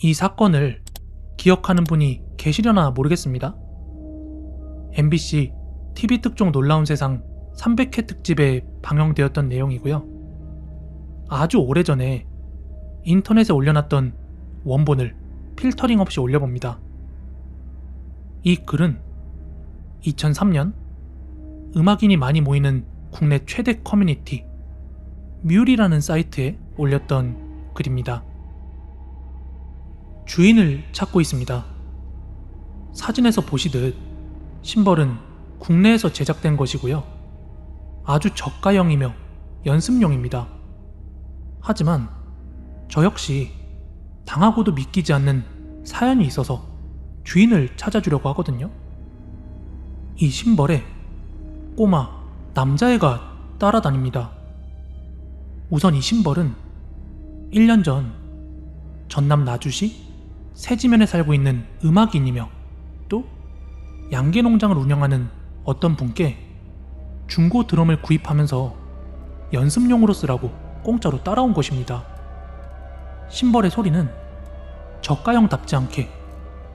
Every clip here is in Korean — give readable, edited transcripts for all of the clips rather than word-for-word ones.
이 사건을 기억하는 분이 계시려나 모르겠습니다. MBC TV 특종 놀라운 세상 300회 특집에 방영되었던 내용이고요. 아주 오래전에 인터넷에 올려놨던 원본을 필터링 없이 올려봅니다. 이 글은 2003년 음악인이 많이 모이는 국내 최대 커뮤니티 뮬이라는 사이트에 올렸던 글입니다. 주인을 찾고 있습니다. 사진에서 보시듯 심벌은 국내에서 제작된 것이고요. 아주 저가형이며 연습용입니다. 하지만 저 역시 당하고도 믿기지 않는 사연이 있어서 주인을 찾아주려고 하거든요. 이 심벌에 꼬마 남자애가 따라다닙니다. 우선 이 심벌은 1년 전 전남 나주시 세지면에 살고 있는 음악인이며 또 양계농장을 운영하는 어떤 분께 중고 드럼을 구입하면서 연습용으로 쓰라고 공짜로 따라온 것입니다. 심벌의 소리는 저가형답지 않게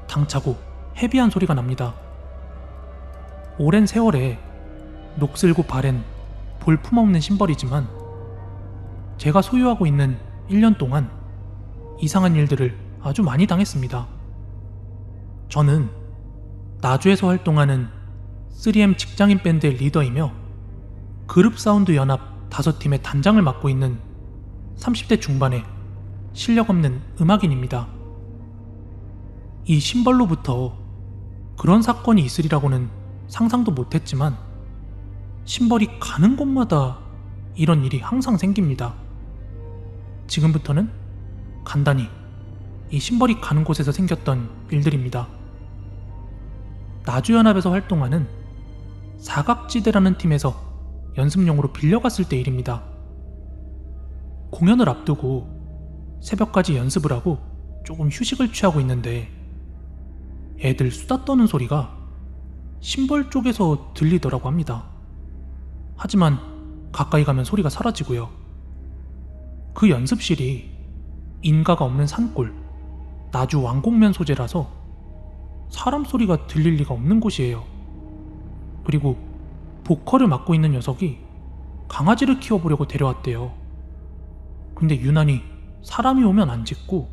당차고 헤비한 소리가 납니다. 오랜 세월에 녹슬고 바랜 볼품없는 심벌이지만 제가 소유하고 있는 1년 동안 이상한 일들을 아주 많이 당했습니다. 저는 나주에서 활동하는 3M 직장인 밴드의 리더이며 그룹 사운드 연합 5팀의 단장을 맡고 있는 30대 중반의 실력 없는 음악인입니다. 이 심벌로부터 그런 사건이 있으리라고는 상상도 못했지만 심벌이 가는 곳마다 이런 일이 항상 생깁니다. 지금부터는 간단히 이 심벌이 가는 곳에서 생겼던 일들입니다. 나주연합에서 활동하는 사각지대라는 팀에서 연습용으로 빌려갔을 때 일입니다. 공연을 앞두고 새벽까지 연습을 하고 조금 휴식을 취하고 있는데 애들 수다 떠는 소리가 심벌 쪽에서 들리더라고 합니다. 하지만 가까이 가면 소리가 사라지고요. 그 연습실이 인가가 없는 산골 나주 왕곡면 소재라서 사람 소리가 들릴 리가 없는 곳이에요. 그리고 보컬을 맡고 있는 녀석이 강아지를 키워보려고 데려왔대요. 근데 유난히 사람이 오면 안 짖고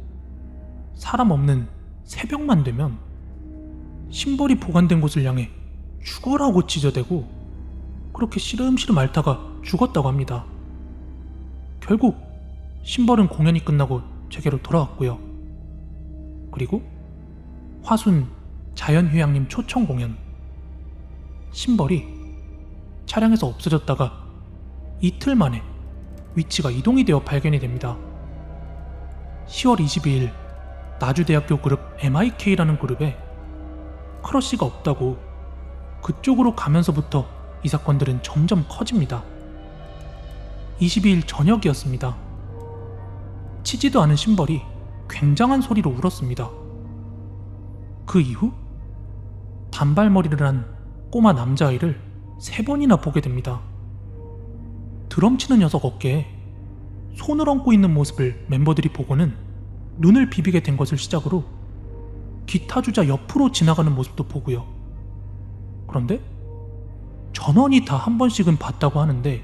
사람 없는 새벽만 되면 심벌이 보관된 곳을 향해 죽어라고 짖어대고 그렇게 시름시름 앓다가 죽었다고 합니다. 결국 심벌은 공연이 끝나고 제게로 돌아왔고요. 그리고 화순 자연휴양림 초청 공연, 심벌이 차량에서 없어졌다가 이틀 만에 위치가 이동이 되어 발견이 됩니다. 10월 22일 나주대학교 그룹 MIK라는 그룹에 크러쉬가 없다고 그쪽으로 가면서부터 이 사건들은 점점 커집니다. 22일 저녁이었습니다. 치지도 않은 심벌이 굉장한 소리로 울었습니다. 그 이후 단발머리를 한 꼬마 남자아이를 3번이나 보게 됩니다. 드럼 치는 녀석 어깨에 손을 얹고 있는 모습을 멤버들이 보고는 눈을 비비게 된 것을 시작으로 기타 주자 옆으로 지나가는 모습도 보고요. 그런데 전원이 다 한 번씩은 봤다고 하는데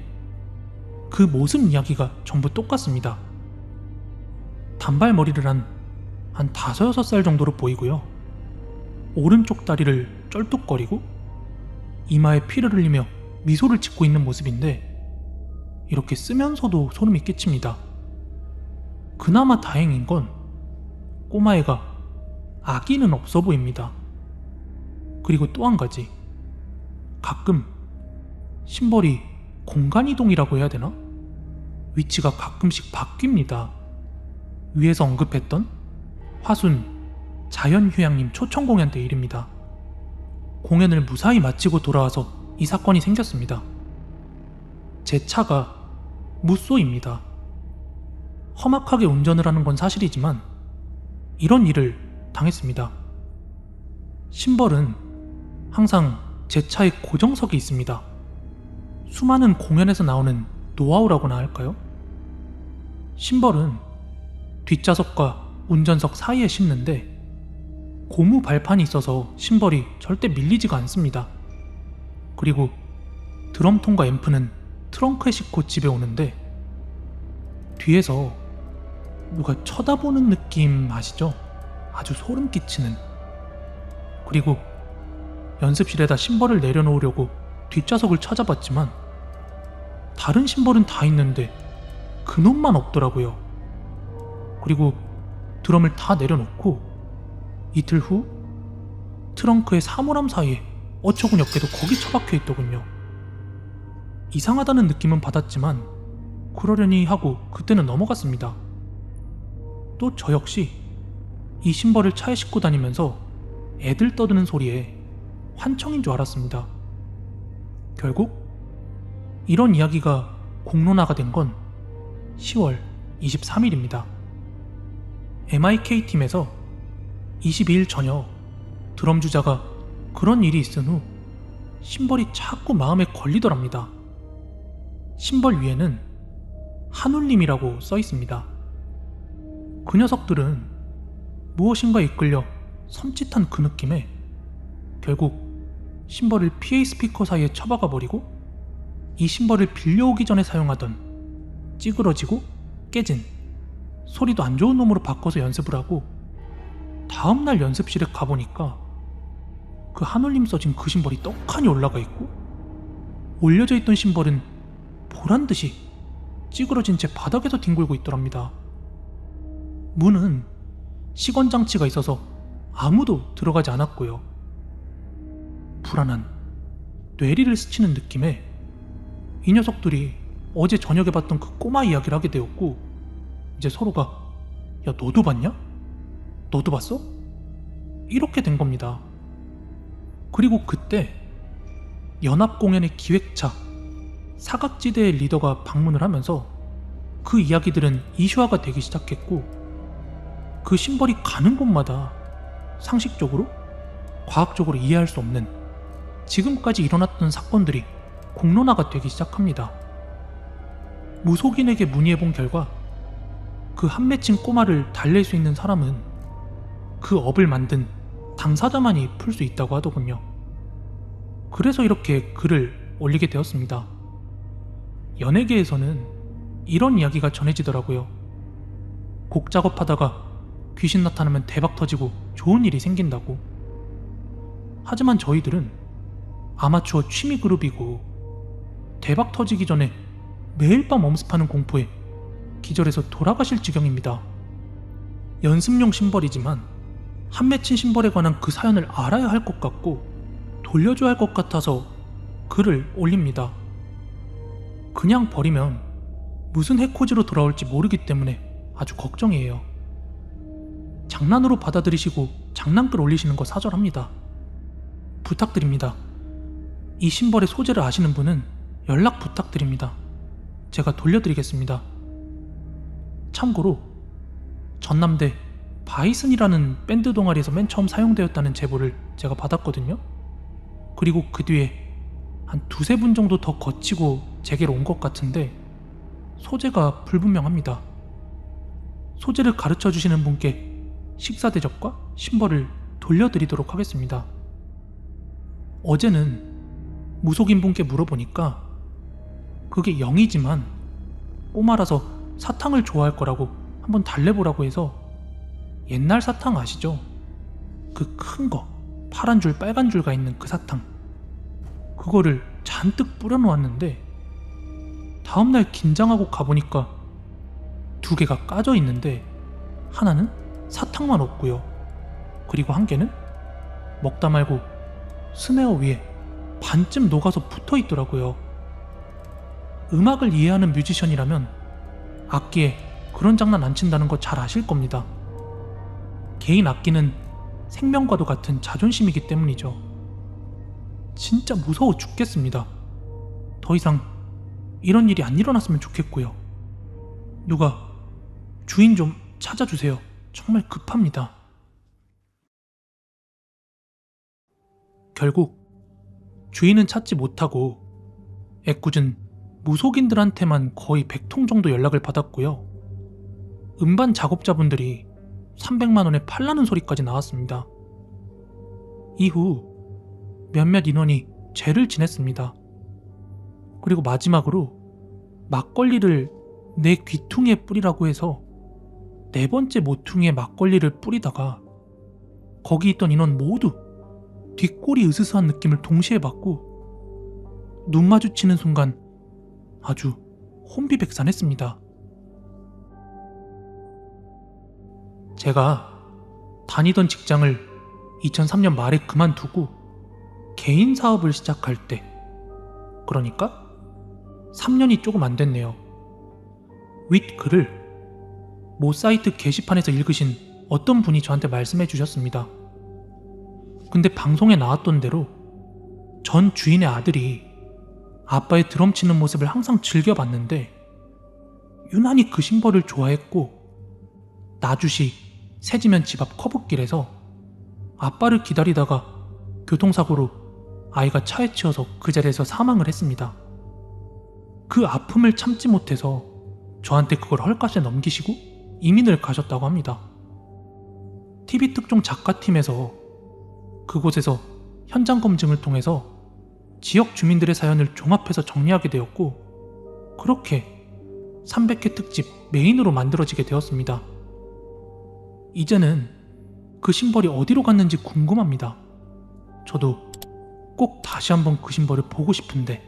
그 모습 이야기가 전부 똑같습니다. 단발머리를 한 5, 6살 정도로 보이고요. 오른쪽 다리를 쩔뚝거리고 이마에 피를 흘리며 미소를 짓고 있는 모습인데 이렇게 쓰면서도 소름이 끼칩니다. 그나마 다행인 건 꼬마애가 아기는 없어 보입니다. 그리고 또 한 가지, 가끔 심벌이 공간이동이라고 해야 되나? 위치가 가끔씩 바뀝니다. 위에서 언급했던 화순 자연휴양림 초청 공연 때 일입니다. 공연을 무사히 마치고 돌아와서 이 사건이 생겼습니다. 제 차가 무쏘입니다. 험악하게 운전을 하는 건 사실이지만 이런 일을 당했습니다. 심벌은 항상 제 차에 고정석이 있습니다. 수많은 공연에서 나오는 노하우라고나 할까요? 심벌은 뒷좌석과 운전석 사이에 싣는데 고무 발판이 있어서 심벌이 절대 밀리지가 않습니다. 그리고 드럼통과 앰프는 트렁크에 싣고 집에 오는데 뒤에서 누가 쳐다보는 느낌 아시죠? 아주 소름 끼치는. 그리고 연습실에다 심벌을 내려놓으려고 뒷좌석을 찾아봤지만 다른 심벌은 다 있는데 그놈만 없더라고요. 그리고 드럼을 다 내려놓고 이틀 후 트렁크의 사물함 사이에 어처구니없게도 거기 처박혀 있더군요. 이상하다는 느낌은 받았지만 그러려니 하고 그때는 넘어갔습니다. 또 저 역시 이 심벌을 차에 싣고 다니면서 애들 떠드는 소리에 환청인 줄 알았습니다. 결국 이런 이야기가 공론화가 된 건 10월 23일입니다. MIK 팀에서 22일 저녁 드럼 주자가 그런 일이 있은 후 심벌이 자꾸 마음에 걸리더랍니다. 심벌 위에는 한울림이라고 써 있습니다. 그 녀석들은 무엇인가에 이끌려 섬찟한 그 느낌에 결국 심벌을 PA 스피커 사이에 처박아 버리고 이 심벌을 빌려오기 전에 사용하던 찌그러지고 깨진 소리도 안 좋은 놈으로 바꿔서 연습을 하고 다음날 연습실에 가보니까 그 한울림 써진 그 심벌이 떡하니 올라가 있고 올려져 있던 심벌은 보란듯이 찌그러진 채 바닥에서 뒹굴고 있더랍니다. 문은 시건장치가 있어서 아무도 들어가지 않았고요. 불안한 뇌리를 스치는 느낌에 이 녀석들이 어제 저녁에 봤던 그 꼬마 이야기를 하게 되었고 이제 서로가 야 너도 봤냐? 너도 봤어? 이렇게 된 겁니다. 그리고 그때 연합공연의 기획차 사각지대의 리더가 방문을 하면서 그 이야기들은 이슈화가 되기 시작했고 그 심벌이 가는 곳마다 상식적으로 과학적으로 이해할 수 없는 지금까지 일어났던 사건들이 공론화가 되기 시작합니다. 무속인에게 문의해본 결과 그 한 맺힌 꼬마를 달랠 수 있는 사람은 그 업을 만든 당사자만이 풀 수 있다고 하더군요. 그래서 이렇게 글을 올리게 되었습니다. 연예계에서는 이런 이야기가 전해지더라고요. 곡 작업하다가 귀신 나타나면 대박 터지고 좋은 일이 생긴다고. 하지만 저희들은 아마추어 취미 그룹이고 대박 터지기 전에 매일 밤 엄습하는 공포에 기절해서 돌아가실 지경입니다. 연습용 심벌이지만 한 맺힌 심벌에 관한 그 사연을 알아야 할 것 같고 돌려줘야 할 것 같아서 글을 올립니다. 그냥 버리면 무슨 해코지로 돌아올지 모르기 때문에 아주 걱정이에요. 장난으로 받아들이시고 장난글 올리시는 거 사절합니다. 부탁드립니다. 이 심벌의 소재를 아시는 분은 연락 부탁드립니다. 제가 돌려드리겠습니다. 참고로 전남대 바이슨이라는 밴드 동아리에서 맨 처음 사용되었다는 제보를 제가 받았거든요. 그리고 그 뒤에 한 두세 분 정도 더 거치고 제게로 온 것 같은데 소재가 불분명합니다. 소재를 가르쳐 주시는 분께 식사 대접과 심벌을 돌려드리도록 하겠습니다. 어제는 무속인 분께 물어보니까 그게 0이지만 꼬마라서 사탕을 좋아할 거라고 한번 달래보라고 해서 옛날 사탕 아시죠? 그 큰 거, 파란 줄 빨간 줄가 있는 그 사탕, 그거를 잔뜩 뿌려놓았는데 다음날 긴장하고 가보니까 2개가 까져 있는데 하나는 사탕만 없고요. 그리고 한 개는 먹다 말고 스네어 위에 반쯤 녹아서 붙어 있더라고요. 음악을 이해하는 뮤지션이라면 악기에 그런 장난 안 친다는 거 잘 아실 겁니다. 개인 악기는 생명과도 같은 자존심이기 때문이죠. 진짜 무서워 죽겠습니다. 더 이상 이런 일이 안 일어났으면 좋겠고요. 누가 주인 좀 찾아주세요. 정말 급합니다. 결국 주인은 찾지 못하고 애꿎은 무속인들한테만 거의 100통 정도 연락을 받았고요. 음반 작업자분들이 300만 원에 팔라는 소리까지 나왔습니다. 이후 몇몇 인원이 죄를 지냈습니다. 그리고 마지막으로 막걸리를 내 귀퉁이에 뿌리라고 해서 4번째 모퉁이에 막걸리를 뿌리다가 거기 있던 인원 모두 뒷골이 으스스한 느낌을 동시에 받고 눈 마주치는 순간 아주 혼비백산했습니다. 제가 다니던 직장을 2003년 말에 그만두고 개인 사업을 시작할 때, 그러니까 3년이 조금 안 됐네요. 윗 글을 모 사이트 게시판에서 읽으신 어떤 분이 저한테 말씀해 주셨습니다. 근데 방송에 나왔던 대로 전 주인의 아들이 아빠의 드럼 치는 모습을 항상 즐겨봤는데 유난히 그 심벌을 좋아했고 나주시 세지면 집 앞 커브길에서 아빠를 기다리다가 교통사고로 아이가 차에 치여서 그 자리에서 사망을 했습니다. 그 아픔을 참지 못해서 저한테 그걸 헐값에 넘기시고 이민을 가셨다고 합니다. TV 특종 작가팀에서 그곳에서 현장 검증을 통해서 지역 주민들의 사연을 종합해서 정리하게 되었고 그렇게 300회 특집 메인으로 만들어지게 되었습니다. 이제는 그 심벌이 어디로 갔는지 궁금합니다. 저도 꼭 다시 한번 그 심벌을 보고 싶은데